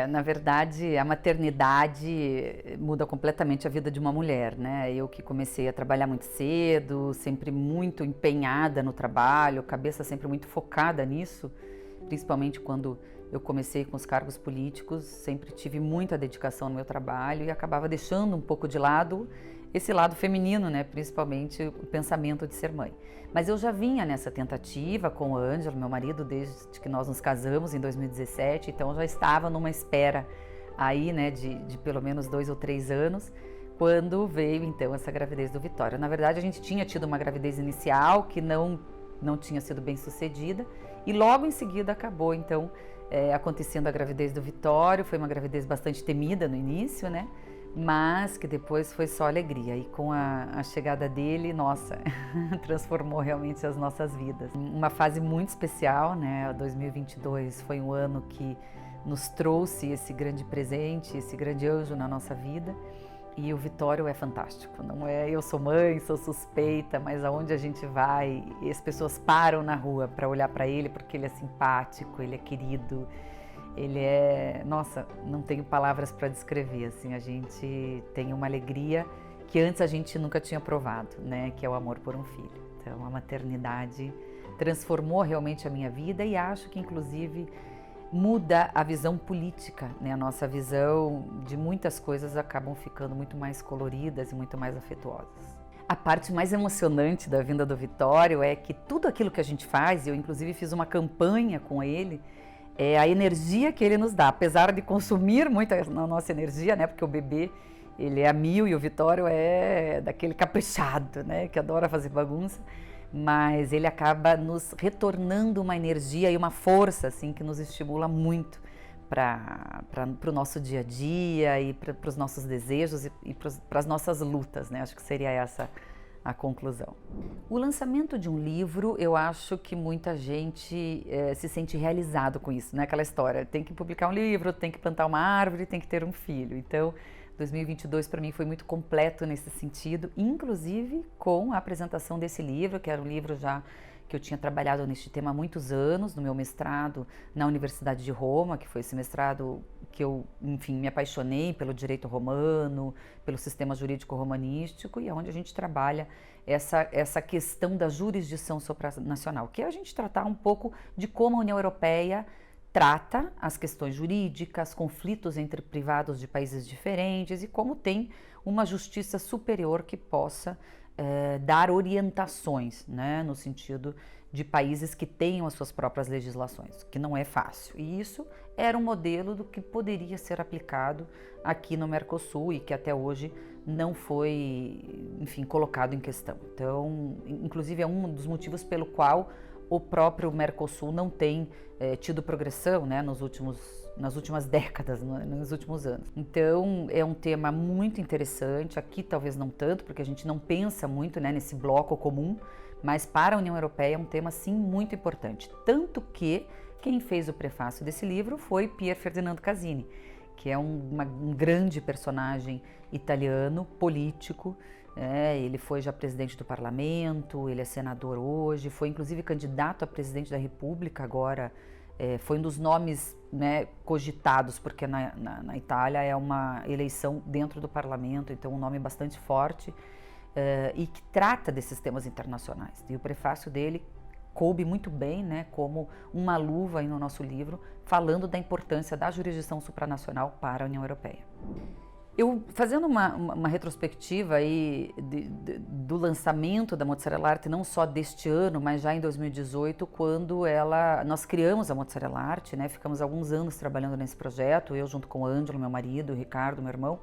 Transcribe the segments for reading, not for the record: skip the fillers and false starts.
Na verdade, a maternidade muda completamente a vida de uma mulher, né? Eu que comecei a trabalhar muito cedo, sempre muito empenhada no trabalho, cabeça sempre muito focada nisso, principalmente quando eu comecei com os cargos políticos, sempre tive muita dedicação no meu trabalho e acabava deixando um pouco de lado esse lado feminino, né? Principalmente o pensamento de ser mãe. Mas eu já vinha nessa tentativa com o Ângelo, meu marido, desde que nós nos casamos em 2017, então eu já estava numa espera aí, né, de pelo menos 2 ou 3 anos, quando veio então essa gravidez do Vitório. Na verdade, a gente tinha tido uma gravidez inicial que não tinha sido bem sucedida e logo em seguida acabou então acontecendo a gravidez do Vitório. Foi uma gravidez bastante temida no início, né? Mas que depois foi só alegria, e com a chegada dele, nossa, transformou realmente as nossas vidas. Uma fase muito especial, né? 2022 foi um ano que nos trouxe esse grande presente, esse grande anjo na nossa vida, e o Vitório é fantástico, não é? Eu sou mãe, sou suspeita, mas aonde a gente vai, as pessoas param na rua para olhar para ele, porque ele é simpático, ele é querido. Ele é, nossa, não tenho palavras para descrever, assim, a gente tem uma alegria que antes a gente nunca tinha provado, né, que é o amor por um filho. Então a maternidade transformou realmente a minha vida e acho que inclusive muda a visão política, né, a nossa visão de muitas coisas acabam ficando muito mais coloridas e muito mais afetuosas. A parte mais emocionante da vinda do Vitório é que tudo aquilo que a gente faz, eu inclusive fiz uma campanha com ele, é a energia que ele nos dá, apesar de consumir muito a nossa energia, né? Porque o bebê, ele é a mil e o Vitório é daquele caprichado, né? Que adora fazer bagunça, mas ele acaba nos retornando uma energia e uma força, assim, que nos estimula muito para o nosso dia a dia e para os nossos desejos e para as nossas lutas, né? Acho que seria essa a conclusão. O lançamento de um livro, eu acho que muita gente se sente realizado com isso, né? Aquela história, tem que publicar um livro, tem que plantar uma árvore, tem que ter um filho. Então, 2022 para mim foi muito completo nesse sentido, inclusive com a apresentação desse livro, que era um livro já que eu tinha trabalhado neste tema há muitos anos, no meu mestrado na Universidade de Roma, que foi esse mestrado que eu, enfim, me apaixonei pelo direito romano, pelo sistema jurídico romanístico, e é onde a gente trabalha essa questão da jurisdição supranacional, que é a gente tratar um pouco de como a União Europeia trata as questões jurídicas, conflitos entre privados de países diferentes e como tem uma justiça superior que possa dar orientações, né, no sentido de países que tenham as suas próprias legislações, que não é fácil. E isso era um modelo do que poderia ser aplicado aqui no Mercosul e que até hoje não foi, enfim, colocado em questão. Então, inclusive é um dos motivos pelo qual o próprio Mercosul não tem tido progressão, né, nas últimas décadas, nos últimos anos. Então é um tema muito interessante, aqui talvez não tanto, porque a gente não pensa muito, né, nesse bloco comum, mas para a União Europeia é um tema sim muito importante. Tanto que quem fez o prefácio desse livro foi Pier Ferdinando Casini, que é um grande personagem italiano, político. Ele foi já presidente do parlamento, ele é senador hoje, foi inclusive candidato a presidente da República agora, foi um dos nomes, né, cogitados, porque na Itália é uma eleição dentro do parlamento, então um nome bastante forte e que trata desses temas internacionais. E o prefácio dele coube muito bem, né, como uma luva aí no nosso livro, falando da importância da jurisdição supranacional para a União Europeia. Eu, fazendo uma retrospectiva aí do lançamento da Mozzarella Arte, não só deste ano, mas já em 2018, quando nós criamos a Mozzarella Arte, né, ficamos alguns anos trabalhando nesse projeto, eu junto com o Ângelo, meu marido, o Ricardo, meu irmão,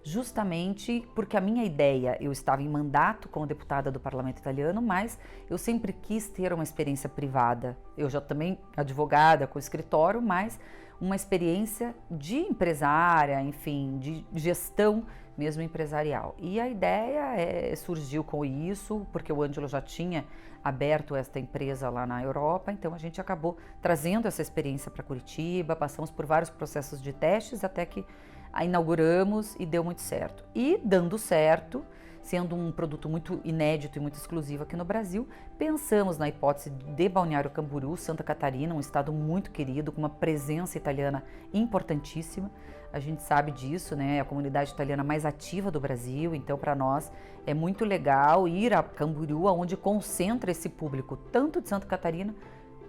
justamente porque a minha ideia, eu estava em mandato como deputada do parlamento italiano, mas eu sempre quis ter uma experiência privada. Eu já também advogada com escritório, mas uma experiência de empresária, enfim, de gestão mesmo empresarial. E a ideia surgiu com isso, porque o Ângelo já tinha aberto esta empresa lá na Europa, então a gente acabou trazendo essa experiência para Curitiba, passamos por vários processos de testes até que a inauguramos e deu muito certo. E dando certo, sendo um produto muito inédito e muito exclusivo aqui no Brasil, pensamos na hipótese de Balneário Camboriú, Santa Catarina, um estado muito querido, com uma presença italiana importantíssima. A gente sabe disso, né? É a comunidade italiana mais ativa do Brasil, então para nós é muito legal ir a Camboriú, onde concentra esse público, tanto de Santa Catarina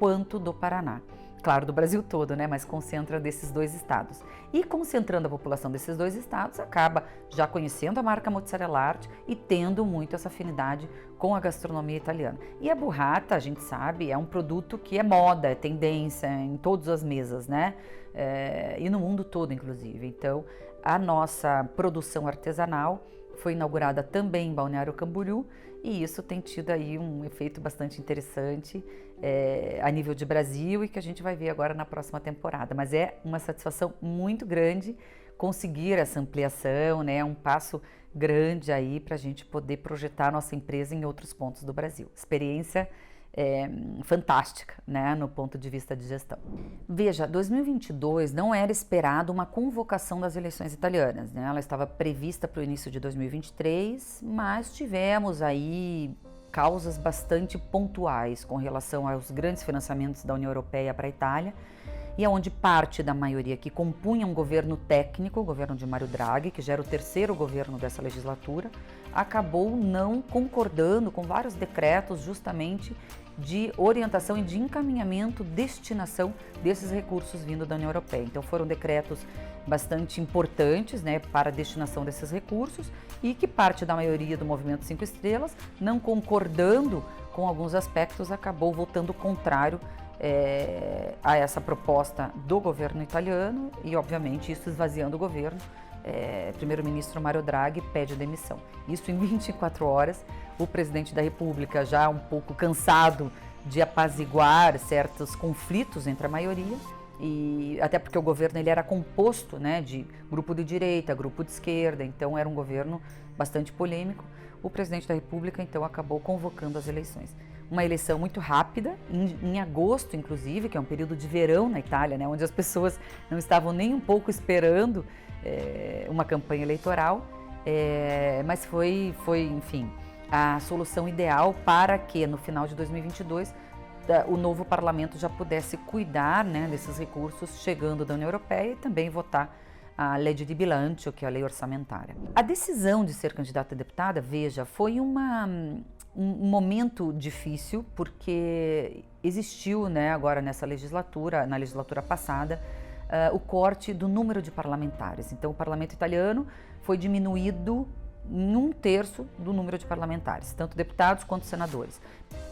quanto do Paraná. Claro, do Brasil todo, né? Mas concentra desses dois estados. E concentrando a população desses dois estados, acaba já conhecendo a marca Mozzarella Arte e tendo muito essa afinidade com a gastronomia italiana. E a burrata, a gente sabe, é um produto que é moda, é tendência em todas as mesas, né? E no mundo todo, inclusive. Então, a nossa produção artesanal foi inaugurada também em Balneário Camboriú e isso tem tido aí um efeito bastante interessante a nível de Brasil e que a gente vai ver agora na próxima temporada. Mas é uma satisfação muito grande conseguir essa ampliação, né? Um passo grande aí para a gente poder projetar nossa empresa em outros pontos do Brasil. Experiência fantástica, né, no ponto de vista de gestão. Veja, 2022 não era esperado uma convocação das eleições italianas, né? Ela estava prevista para o início de 2023, mas tivemos aí causas bastante pontuais com relação aos grandes financiamentos da União Europeia para a Itália, e onde parte da maioria que compunha um governo técnico, o governo de Mário Draghi, que já era o terceiro governo dessa legislatura, acabou não concordando com vários decretos justamente de orientação e de encaminhamento, destinação desses recursos vindo da União Europeia. Então foram decretos bastante importantes, né, para a destinação desses recursos e que parte da maioria do Movimento 5 Estrelas, não concordando com alguns aspectos, acabou votando contrário a essa proposta do governo italiano e, obviamente, isso esvaziando o governo. Primeiro-ministro Mário Draghi pede demissão. Isso em 24 horas. O presidente da República, já um pouco cansado de apaziguar certos conflitos entre a maioria, e até porque o governo ele era composto, né, de grupo de direita, grupo de esquerda, então era um governo bastante polêmico. O presidente da República, então, acabou convocando as eleições. Uma eleição muito rápida, em agosto, inclusive, que é um período de verão na Itália, né, onde as pessoas não estavam nem um pouco esperando uma campanha eleitoral, mas foi, enfim, a solução ideal para que, no final de 2022, o novo parlamento já pudesse cuidar, né, desses recursos chegando da União Europeia e também votar a Legge di Bilancio, que é a lei orçamentária. A decisão de ser candidata a deputada, veja, foi um momento difícil, porque existiu, né, agora na legislatura passada, o corte do número de parlamentares. Então, o parlamento italiano foi diminuído em 1/3 do número de parlamentares, tanto deputados quanto senadores.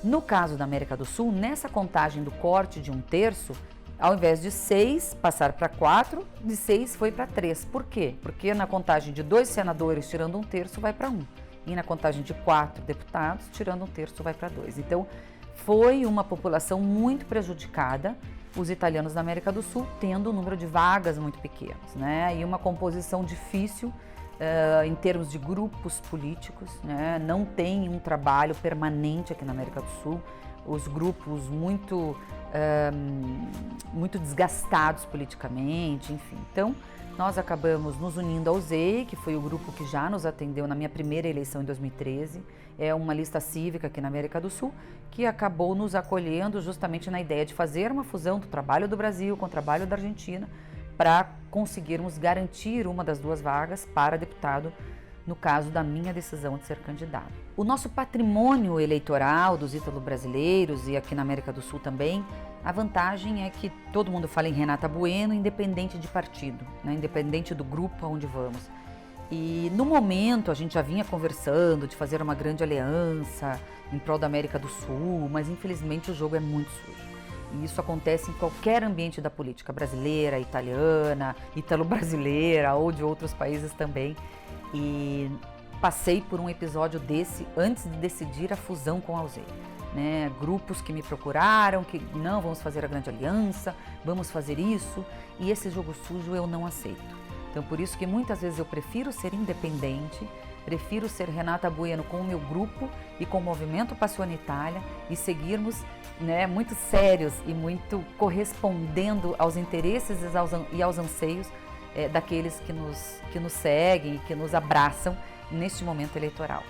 No caso da América do Sul, nessa contagem do corte de 1/3, ao invés de 6 passar para 4, de 6 foi para 3. Por quê? Porque na contagem de 2 senadores tirando 1/3 vai para 1. E na contagem de 4 deputados, tirando 1/3 vai para 2. Então, foi uma população muito prejudicada, os italianos da América do Sul tendo um número de vagas muito pequenos, né? E uma composição difícil em termos de grupos políticos, né? Não tem um trabalho permanente aqui na América do Sul, os grupos muito desgastados politicamente, enfim. Então, nós acabamos nos unindo ao ZEI, que foi o grupo que já nos atendeu na minha primeira eleição em 2013. É uma lista cívica aqui na América do Sul, que acabou nos acolhendo justamente na ideia de fazer uma fusão do trabalho do Brasil com o trabalho da Argentina para conseguirmos garantir uma das 2 vagas para deputado, no caso da minha decisão de ser candidata. O nosso patrimônio eleitoral dos ítalo-brasileiros e aqui na América do Sul também, a vantagem é que todo mundo fala em Renata Bueno, independente de partido, né? Independente do grupo aonde vamos. E no momento a gente já vinha conversando de fazer uma grande aliança em prol da América do Sul, mas infelizmente o jogo é muito sujo. E isso acontece em qualquer ambiente da política brasileira, italiana, ítalo-brasileira ou de outros países também. E passei por um episódio desse antes de decidir a fusão com a Alzey, né? Grupos que me procuraram, que não, vamos fazer a grande aliança, vamos fazer isso, e esse jogo sujo eu não aceito. Então, por isso que muitas vezes eu prefiro ser independente, prefiro ser Renata Bueno com o meu grupo e com o Movimento Passione Itália e seguirmos, né, muito sérios e muito correspondendo aos interesses e aos anseios daqueles que nos seguem e que nos abraçam neste momento eleitoral.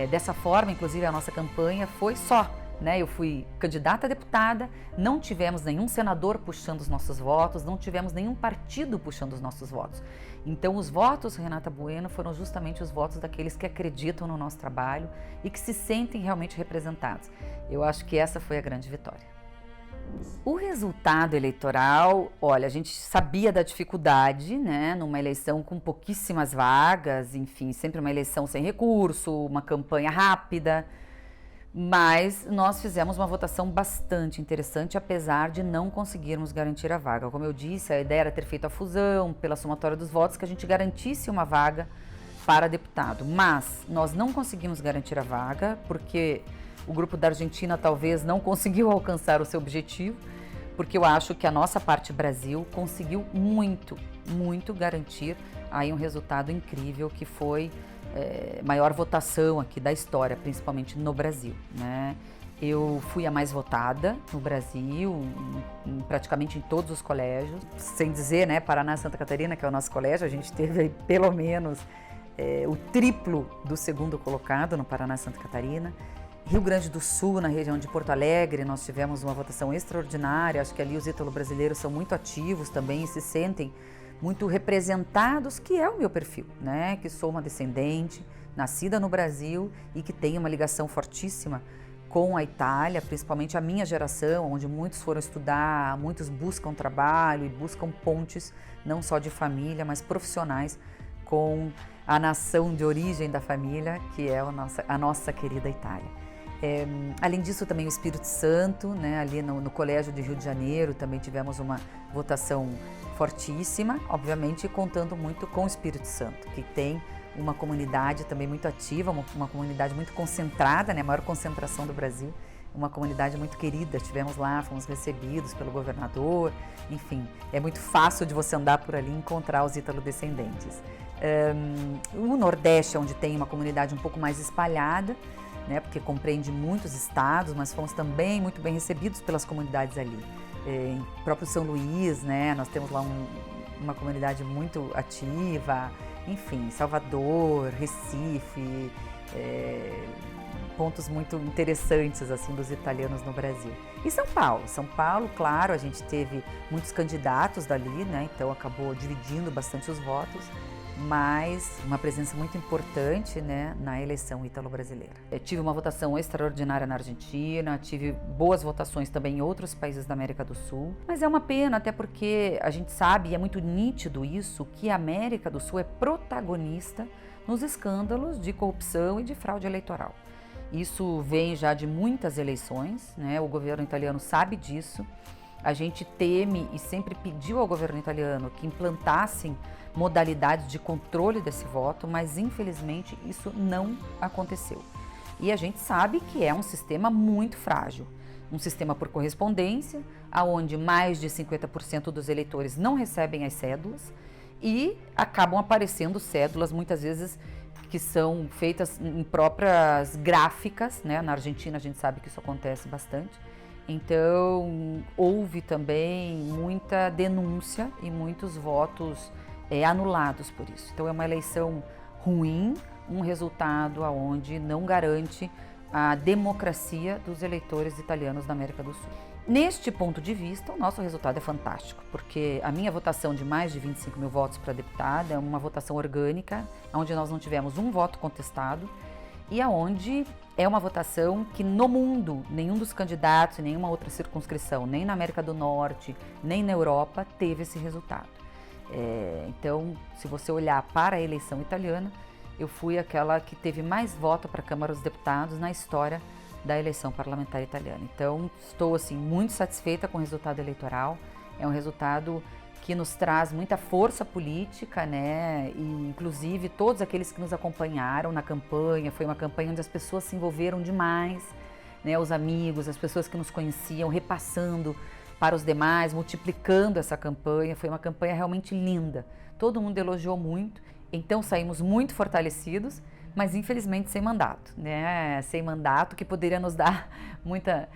Dessa forma, inclusive, a nossa campanha foi só, né? Eu fui candidata a deputada, não tivemos nenhum senador puxando os nossos votos, não tivemos nenhum partido puxando os nossos votos. Então, os votos, Renata Bueno, foram justamente os votos daqueles que acreditam no nosso trabalho e que se sentem realmente representados. Eu acho que essa foi a grande vitória. O resultado eleitoral, olha, a gente sabia da dificuldade, né, numa eleição com pouquíssimas vagas, enfim, sempre uma eleição sem recurso, uma campanha rápida, mas nós fizemos uma votação bastante interessante, apesar de não conseguirmos garantir a vaga. Como eu disse, a ideia era ter feito a fusão pela somatória dos votos, que a gente garantisse uma vaga para deputado, mas nós não conseguimos garantir a vaga, porque o grupo da Argentina talvez não conseguiu alcançar o seu objetivo, porque eu acho que a nossa parte Brasil conseguiu muito garantir aí um resultado incrível, que foi maior votação aqui da história, principalmente no Brasil, né? Eu fui a mais votada no Brasil, praticamente em todos os colégios, sem dizer, né, Paraná e Santa Catarina, que é o nosso colégio, a gente teve aí pelo menos o triplo do segundo colocado no Paraná e Santa Catarina. Rio Grande do Sul, na região de Porto Alegre, nós tivemos uma votação extraordinária. Acho que ali os ítalo-brasileiros são muito ativos também e se sentem muito representados, que é o meu perfil, né? Que sou uma descendente, nascida no Brasil e que tem uma ligação fortíssima com a Itália, principalmente a minha geração, onde muitos foram estudar, muitos buscam trabalho e buscam pontes, não só de família, mas profissionais, com a nação de origem da família, que é a nossa querida Itália. Além disso, também o Espírito Santo, né, ali no Colégio de Rio de Janeiro, também tivemos uma votação fortíssima, obviamente contando muito com o Espírito Santo, que tem uma comunidade também muito ativa, uma comunidade muito concentrada, né, a maior concentração do Brasil, uma comunidade muito querida. Estivemos lá, fomos recebidos pelo governador, enfim, é muito fácil de você andar por ali e encontrar os ítalo-descendentes. O Nordeste, onde tem uma comunidade um pouco mais espalhada, né, porque compreende muitos estados, mas fomos também muito bem recebidos pelas comunidades ali. Em próprio São Luís, né, nós temos lá uma comunidade muito ativa, enfim, Salvador, Recife, pontos muito interessantes assim dos italianos no Brasil. E São Paulo, claro, a gente teve muitos candidatos dali, né, então acabou dividindo bastante os votos, mas uma presença muito importante, né, na eleição ítalo-brasileira. Eu tive uma votação extraordinária na Argentina, tive boas votações também em outros países da América do Sul, mas é uma pena, até porque a gente sabe, e é muito nítido isso, que a América do Sul é protagonista nos escândalos de corrupção e de fraude eleitoral. Isso vem já de muitas eleições, né, o governo italiano sabe disso. A gente teme e sempre pediu ao governo italiano que implantassem modalidades de controle desse voto, mas infelizmente isso não aconteceu. E a gente sabe que é um sistema muito frágil, um sistema por correspondência, onde mais de 50% dos eleitores não recebem as cédulas e acabam aparecendo cédulas muitas vezes que são feitas em próprias gráficas, né? Na Argentina a gente sabe que isso acontece bastante. Então, houve também muita denúncia e muitos votos anulados por isso. Então, é uma eleição ruim, um resultado onde não garante a democracia dos eleitores italianos da América do Sul. Neste ponto de vista, o nosso resultado é fantástico, porque a minha votação de mais de 25 mil votos para deputada é uma votação orgânica, onde nós não tivemos um voto contestado, e aonde é uma votação que no mundo, nenhum dos candidatos, nenhuma outra circunscrição, nem na América do Norte, nem na Europa, teve esse resultado. Então, se você olhar para a eleição italiana, eu fui aquela que teve mais voto para a Câmara dos Deputados na história da eleição parlamentar italiana. Então, estou assim muito satisfeita com o resultado eleitoral. É um resultado que nos traz muita força política, né? E, inclusive, todos aqueles que nos acompanharam na campanha, foi uma campanha onde as pessoas se envolveram demais, né? Os amigos, as pessoas que nos conheciam, repassando para os demais, multiplicando essa campanha. Foi uma campanha realmente linda. Todo mundo elogiou muito, então saímos muito fortalecidos, mas infelizmente sem mandato, né? Sem mandato, que poderia nos dar muita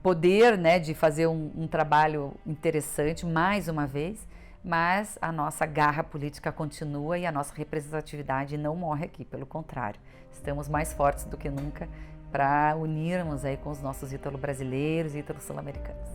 poder, né, de fazer um trabalho interessante mais uma vez, mas a nossa garra política continua e a nossa representatividade não morre aqui, pelo contrário. Estamos mais fortes do que nunca para unirmos aí com os nossos ítalo-brasileiros e ítalo-sul-americanos.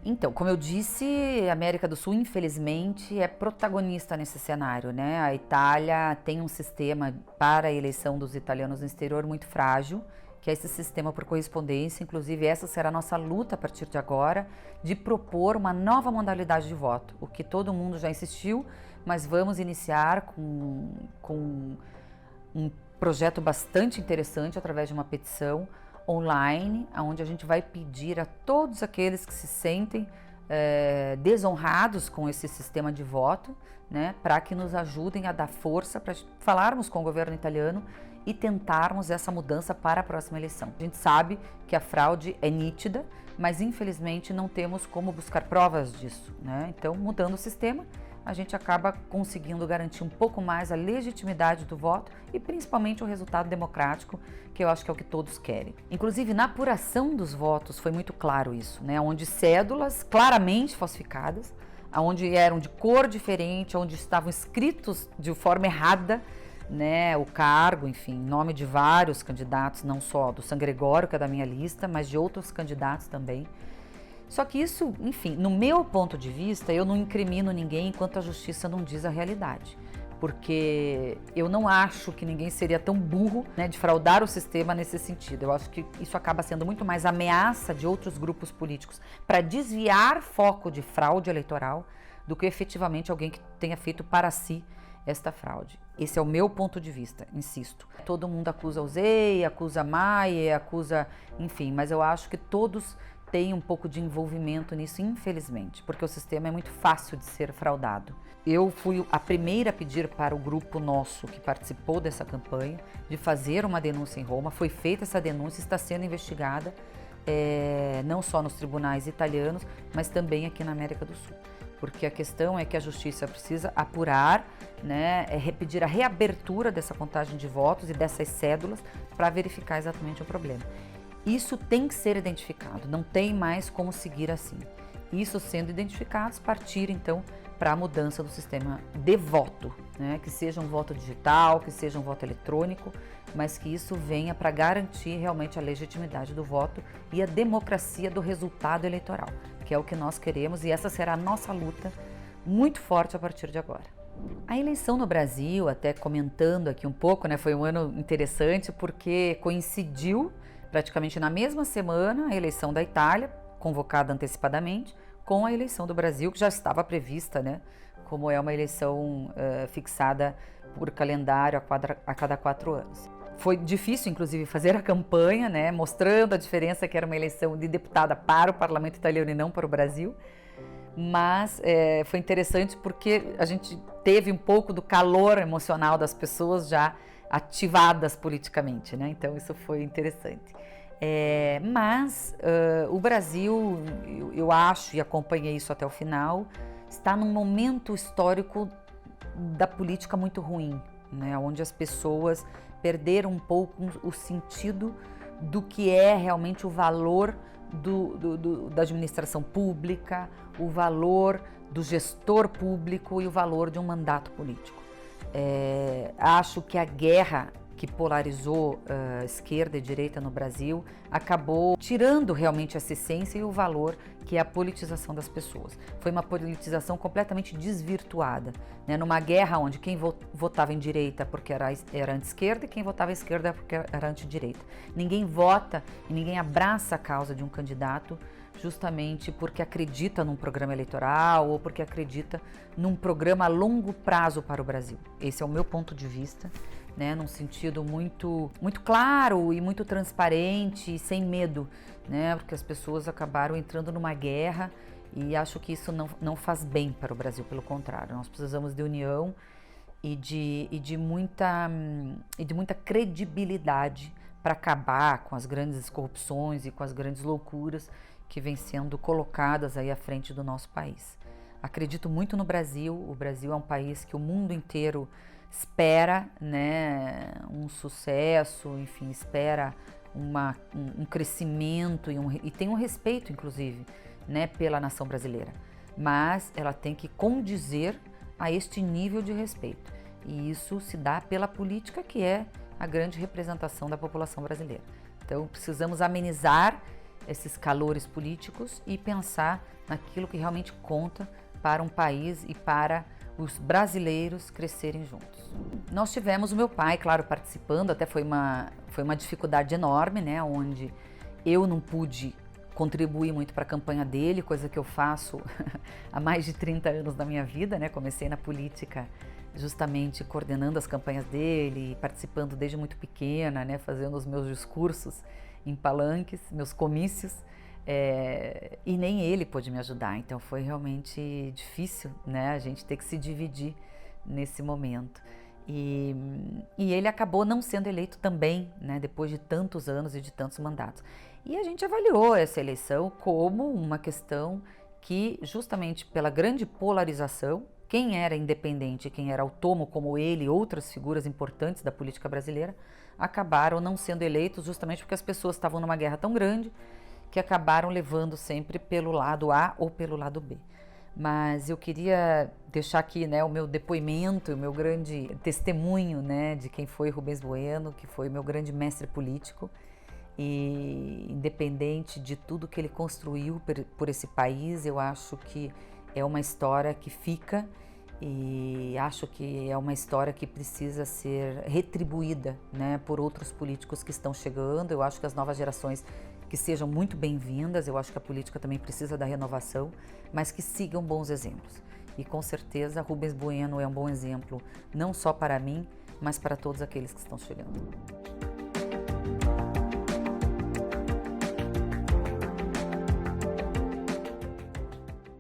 Então, como eu disse, a América do Sul, infelizmente, é protagonista nesse cenário, né? A Itália tem um sistema para a eleição dos italianos no exterior muito frágil, que é esse sistema por correspondência. Inclusive, essa será a nossa luta a partir de agora, de propor uma nova modalidade de voto, o que todo mundo já insistiu, mas vamos iniciar com um projeto bastante interessante através de uma petição online, onde a gente vai pedir a todos aqueles que se sentem desonrados com esse sistema de voto, né, para que nos ajudem a dar força para falarmos com o governo italiano e tentarmos essa mudança para a próxima eleição. A gente sabe que a fraude é nítida, mas infelizmente não temos como buscar provas disso, né? Então, mudando o sistema, a gente acaba conseguindo garantir um pouco mais a legitimidade do voto e principalmente o resultado democrático, que eu acho que é o que todos querem. Inclusive, na apuração dos votos foi muito claro isso, né? Onde cédulas claramente falsificadas, onde eram de cor diferente, onde estavam escritos de forma errada, né, o cargo, enfim, nome de vários candidatos, não só do San Gregório, que é da minha lista, mas de outros candidatos também. Só que isso, enfim, no meu ponto de vista, eu não incrimino ninguém enquanto a justiça não diz a realidade. Porque eu não acho que ninguém seria tão burro, né, de fraudar o sistema nesse sentido. Eu acho que isso acaba sendo muito mais ameaça de outros grupos políticos para desviar foco de fraude eleitoral do que efetivamente alguém que tenha feito para si esta fraude. Esse é o meu ponto de vista, insisto. Todo mundo acusa o Zey, acusa a Maia, acusa, enfim, mas eu acho que todos têm um pouco de envolvimento nisso, infelizmente, porque o sistema é muito fácil de ser fraudado. Eu fui a primeira a pedir para o grupo nosso que participou dessa campanha de fazer uma denúncia em Roma. Foi feita essa denúncia, está sendo investigada, não só nos tribunais italianos, mas também aqui na América do Sul. Porque a questão é que a justiça precisa apurar, né, pedir a reabertura dessa contagem de votos e dessas cédulas para verificar exatamente o problema. Isso tem que ser identificado, não tem mais como seguir assim. Isso sendo identificados, partir então para a mudança do sistema de voto, né, que seja um voto digital, que seja um voto eletrônico, mas que isso venha para garantir realmente a legitimidade do voto e a democracia do resultado eleitoral, que é o que nós queremos, e essa será a nossa luta muito forte a partir de agora. A eleição no Brasil, até comentando aqui um pouco, né, foi um ano interessante porque coincidiu praticamente na mesma semana a eleição da Itália, convocada antecipadamente, com a eleição do Brasil, que já estava prevista, né, como é uma eleição fixada por calendário a cada 4 anos. Foi difícil, inclusive, fazer a campanha, né, mostrando a diferença que era uma eleição de deputada para o parlamento italiano e não para o Brasil, mas foi interessante porque a gente teve um pouco do calor emocional das pessoas já ativadas politicamente, né? Então isso foi interessante. Mas o Brasil, eu acho, e acompanhei isso até o final, está num momento histórico da política muito ruim, né? Onde as pessoas perderam um pouco o sentido do que é realmente o valor da administração pública, o valor do gestor público e o valor de um mandato político. Acho que a guerra que polarizou esquerda e direita no Brasil acabou tirando realmente essa essência e o valor que é a politização das pessoas. Foi uma politização completamente desvirtuada, né? Numa guerra onde quem votava em direita porque era anti-esquerda e quem votava à esquerda porque era anti-direita. Ninguém vota e ninguém abraça a causa de um candidato justamente porque acredita num programa eleitoral ou porque acredita num programa a longo prazo para o Brasil. Esse é o meu ponto de vista, né, num sentido muito claro e muito transparente e sem medo, né, porque as pessoas acabaram entrando numa guerra e acho que isso não faz bem para o Brasil, pelo contrário. Nós precisamos de união e de muita credibilidade para acabar com as grandes corrupções e com as grandes loucuras que vêm sendo colocadas aí à frente do nosso país. Acredito muito no Brasil. O Brasil é um país que o mundo inteiro espera, né, um sucesso, enfim, espera um crescimento e tem um respeito, inclusive, né, pela nação brasileira. mas ela tem que condizer a este nível de respeito. E isso se dá pela política, que é a grande representação da população brasileira. Então, precisamos amenizar esses calores políticos e pensar naquilo que realmente conta para um país e para os brasileiros crescerem juntos. Nós tivemos o meu pai, claro, participando, até foi uma dificuldade enorme, né, onde eu não pude contribuir muito para a campanha dele, coisa que eu faço há mais de 30 anos da minha vida, né? Comecei na política justamente coordenando as campanhas dele, participando desde muito pequena, né? Fazendo os meus discursos em palanques, meus comícios, e nem ele pôde me ajudar, então foi realmente difícil, né? A gente ter que se dividir nesse momento. E ele acabou não sendo eleito também, né, depois de tantos anos e de tantos mandatos. E a gente avaliou essa eleição como uma questão que, justamente pela grande polarização, quem era independente e quem era autônomo, como ele e outras figuras importantes da política brasileira, acabaram não sendo eleitos justamente porque as pessoas estavam numa guerra tão grande que acabaram levando sempre pelo lado A ou pelo lado B. Mas eu queria deixar aqui, né, o meu depoimento, o meu grande testemunho, né, de quem foi Rubens Bueno, que foi meu grande mestre político, e independente de tudo que ele construiu por esse país, eu acho que é uma história que fica, e acho que é uma história que precisa ser retribuída, né, por outros políticos que estão chegando. Eu acho que as novas gerações que sejam muito bem-vindas, eu acho que a política também precisa da renovação, mas que sigam bons exemplos. E com certeza Rubens Bueno é um bom exemplo, não só para mim, mas para todos aqueles que estão chegando.